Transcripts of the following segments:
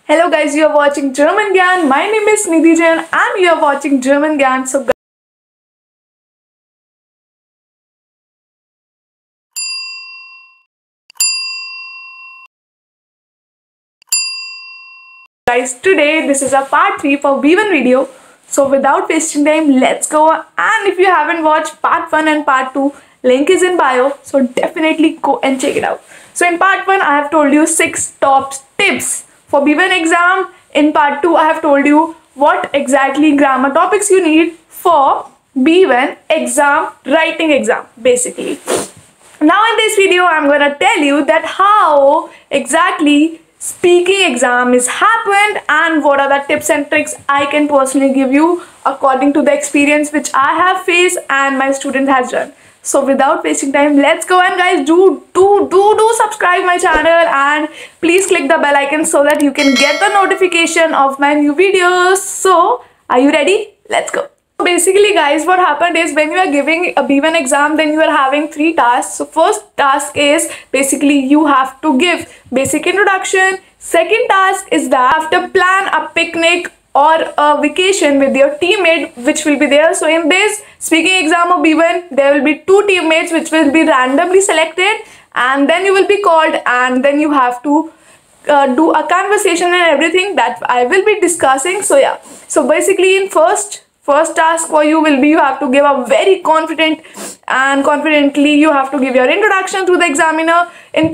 Hello guys, you are watching German Gyan. My name is Nidhi Jain and you are watching German Gyan. So guys, today this is a part 3 for B1 video. So without wasting time, let's go. And if you haven't watched part 1 and part 2, link is in bio. So definitely go and check it out. So in part 1, I have told you 6 top tips for B1 exam. In part 2, I have told you what exactly grammar topics you need for B1 exam, writing exam basically. Now in this video, I'm gonna tell you that how exactly speaking exam is happened and what are the tips and tricks I can personally give you according to the experience which I have faced and my student has done. So without wasting time, let's go. And guys, do subscribe my channel and please click the bell icon so that you can get the notification of my new videos. So are you ready? Let's go. Basically guys, what happened is when you are giving a B1 exam, then you are having 3 tasks. So first task is basically you have to give basic introduction. Second task is that you have to plan a picnic or a vacation with your teammate which will be there. So in this speaking exam of B1, there will be 2 teammates which will be randomly selected and then you will be called and then you have to do a conversation and everything that I will be discussing. So yeah, so basically in first task for you will be you have to give a very confidently you have to give your introduction to the examiner. In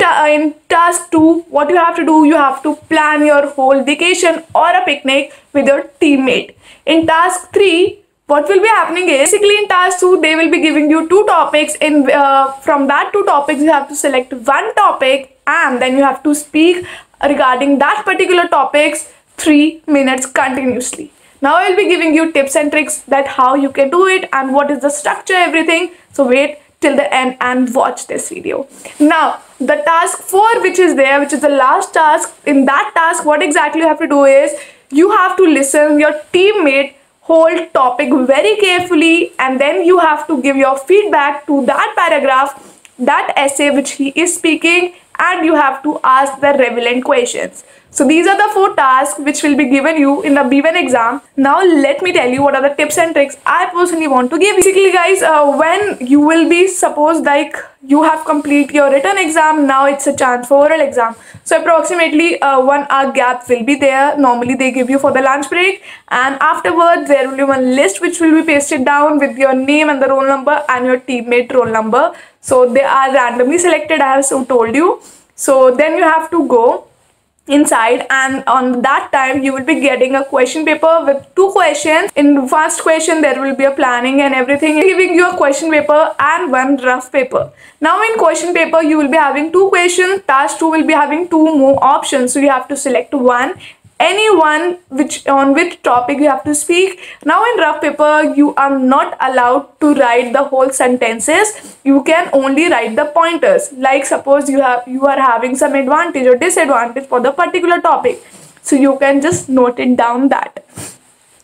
task 2, what you have to do, you have to plan your whole vacation or a picnic with your teammate. In task 3, what will be happening is basically in task 2 they will be giving you 2 topics. In from that 2 topics you have to select one topic and then you have to speak regarding that particular topics 3 minutes continuously. Now I will be giving you tips and tricks that how you can do it and what is the structure, everything. So wait till the end and watch this video. Now the task 4 which is there, which is the last task. In that task, what exactly you have to do is you have to listen your teammate whole topic very carefully and then you have to give your feedback to that paragraph, that essay which he is speaking, and you have to ask the relevant questions. So these are the 4 tasks which will be given you in the B1 exam. Now let me tell you what are the tips and tricks I personally want to give. Basically guys, when you will be, suppose like you have complete your written exam, now it's a chance for oral exam. So approximately 1 hour gap will be there. Normally they give you for the lunch break and afterwards there will be one list which will be pasted down with your name and the roll number and your teammate roll number. So they are randomly selected, I have so told you. So then you have to go inside and on that time you will be getting a question paper with 2 questions. In the first question there will be a planning and everything, giving you a question paper and 1 rough paper. Now in question paper you will be having 2 questions, task 2 will be having 2 more options, so you have to select any one on which topic you have to speak. Now in rough paper you are not allowed to write the whole sentences, you can only write the pointers. Like suppose you are having some advantage or disadvantage for the particular topic, so you can just note it down that.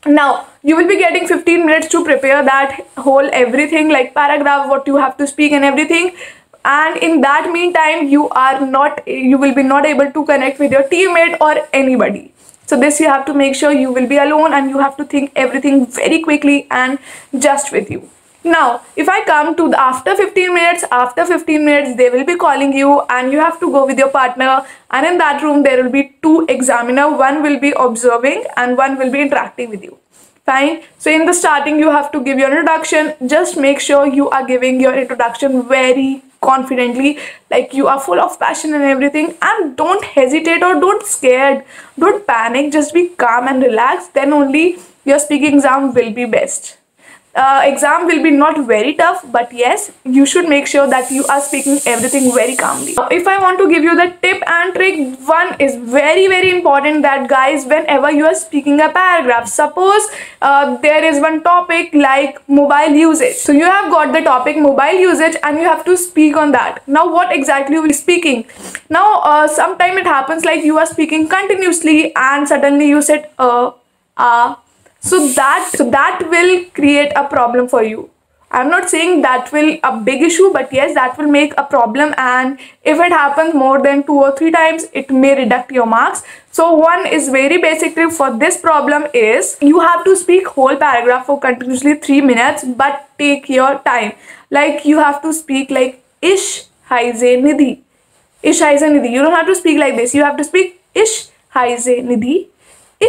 Now you will be getting 15 minutes to prepare that whole everything, like paragraph, what you have to speak and everything. And in that meantime you will be not able to connect with your teammate or anybody. So this you have to make sure you will be alone and you have to think everything very quickly and just with you. Now if I come to after 15 minutes they will be calling you and you have to go with your partner, and in that room there will be 2 examiner, one will be observing and one will be interacting with you. Fine. So in the starting you have to give your introduction. Just make sure you are giving your introduction very confidently, like you are full of passion and everything, and don't hesitate or don't scared, don't panic, just be calm and relaxed. Then only your speaking exam will be best. Exam will be not very tough, but yes, you should make sure that you are speaking everything very calmly. Now, if I want to give you the tip and trick, one is very important, that guys, whenever you are speaking a paragraph, suppose there is one topic like mobile usage. So you have got the topic mobile usage and you have to speak on that. Now what exactly you will be speaking? Now sometime it happens like you are speaking continuously and suddenly you said so that will create a problem for you. I'm not saying that will a big issue, but yes, that will make a problem, and if it happens more than 2 or 3 times, it may reduct your marks. So one is very basic tip for this problem is you have to speak whole paragraph for continuously 3 minutes, but take your time. Like you have to speak like ish haize nidhi. Ish haize nidhi. You don't have to speak like this. You have to speak ish haize nidhi.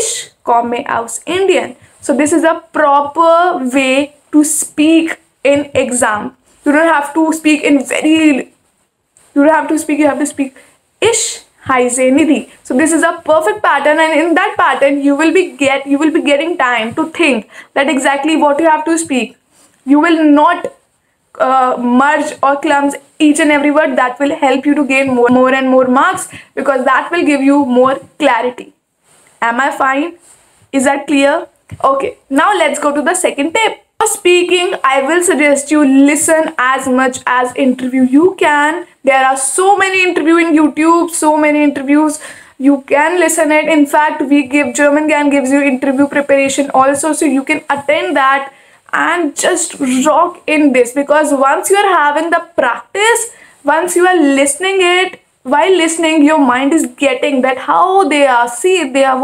Ish komme aus Indian. So this is a proper way to speak in exam. You don't have to speak in very, you don't have to speak, you have to speak ish haize nidhi. So this is a perfect pattern, and in that pattern you will be getting time to think that exactly what you have to speak. You will not merge or clumps each and every word. That will help you to gain more and more marks, because that will give you more clarity. Am I fine? Is that clear? Okay, now let's go to the second tip. For speaking, I will suggest you listen as much as interview you can. There are so many interviews in YouTube, so many interviews. You can listen it. In fact, Germangyan gives you interview preparation also, so you can attend that and just rock in this, because once you are having the practice, once you are listening it, while listening, your mind is getting that how they are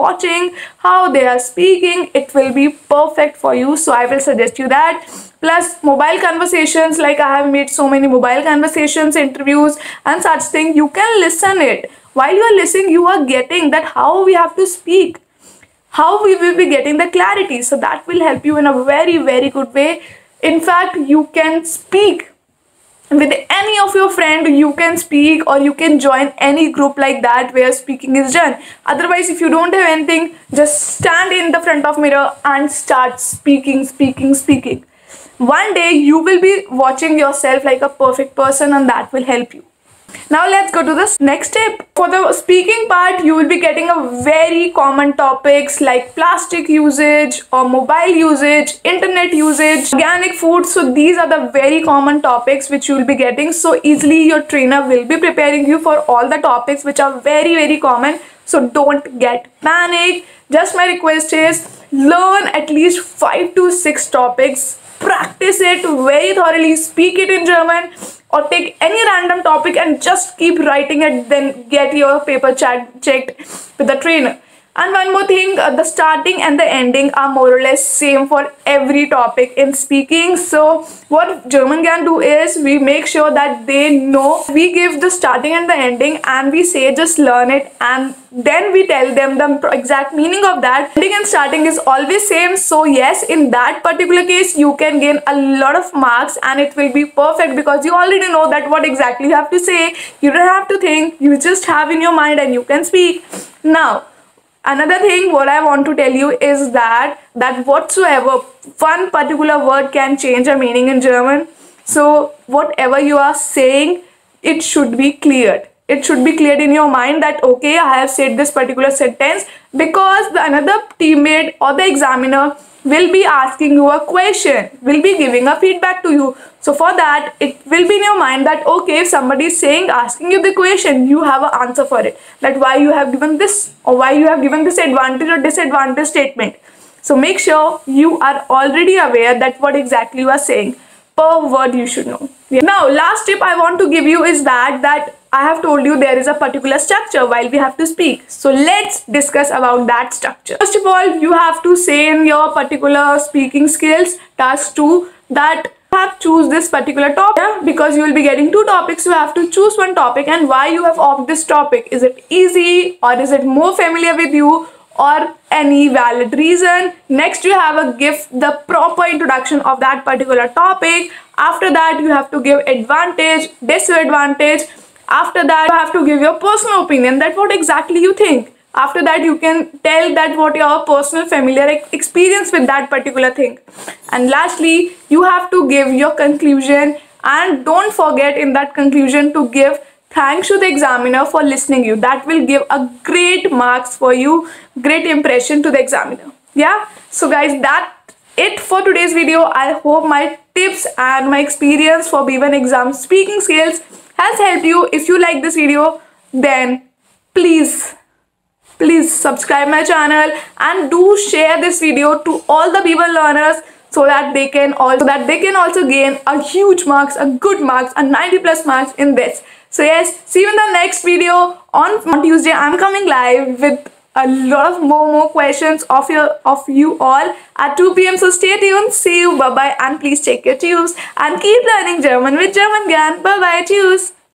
watching, how they are speaking. It will be perfect for you. So I will suggest you that. Plus mobile conversations, like I have made so many mobile conversations, interviews and such thing. You can listen it. While you are listening, you are getting that how we have to speak, how we will be getting the clarity. So that will help you in a very, very good way. In fact, you can speak with any of your friend. You can speak, or you can join any group like that where speaking is done. Otherwise, if you don't have anything, just stand in the front of mirror and start speaking. One day you will be watching yourself like a perfect person, and that will help you. Now let's go to the next tip. For the speaking part, you will be getting a very common topics like plastic usage or mobile usage, internet usage, organic food. So these are the very common topics which you will be getting. So easily your trainer will be preparing you for all the topics which are very, very common. So don't get panic. Just my request is learn at least 5 to 6 topics. Practice it very thoroughly. Speak it in German, or take any random topic and just keep writing it, then get your paper checked with the trainer. And one more thing, the starting and the ending are more or less same for every topic in speaking. So what Germangyan do is we make sure that they know. We give the starting and the ending, and we say just learn it, and then we tell them the exact meaning of that. Ending and starting is always same. So yes, in that particular case you can gain a lot of marks, and it will be perfect because you already know that what exactly you have to say. You don't have to think, you just have in your mind and you can speak. Now another thing what I want to tell you is that whatsoever one particular word can change a meaning in German. So whatever you are saying, it should be cleared. It should be cleared in your mind that okay, I have said this particular sentence, because the another teammate or the examiner will be asking you a question, will be giving a feedback to you. So for that, it will be in your mind that okay, if somebody is asking you the question, you have an answer for it, that why you have given this, or why you have given this advantage or disadvantage statement. So make sure you are already aware that what exactly you are saying. Per word you should know. Now last tip I want to give you is that I have told you there is a particular structure while we have to speak. So let's discuss about that structure. First of all, you have to say in your particular speaking skills task 2 that you have to choose this particular topic, because you will be getting 2 topics. You have to choose one topic, and why you have opted this topic. Is it easy, or is it more familiar with you, or any valid reason? Next, you have to give the proper introduction of that particular topic. After that, you have to give advantage, disadvantage. After that, you have to give your personal opinion, that what exactly you think. After that, you can tell that what your personal familiar experience with that particular thing. And lastly, you have to give your conclusion, and don't forget in that conclusion to give thanks to the examiner for listening you. That will give a great marks for you, great impression to the examiner. Yeah, so guys, that's it for today's video. I hope my tips and my experience for B1 exam speaking skills has helped you. If you like this video, then please subscribe my channel, and do share this video to all the B1 learners, so that they can also gain a huge marks, a good marks, a 90 plus marks in this. So yes, see you in the next video on Tuesday. I'm coming live with a lot of more questions of you all at 2 p.m. So stay tuned. See you. Bye bye, and please check your tubes and keep learning German with German Gyan. Bye bye. Cheers.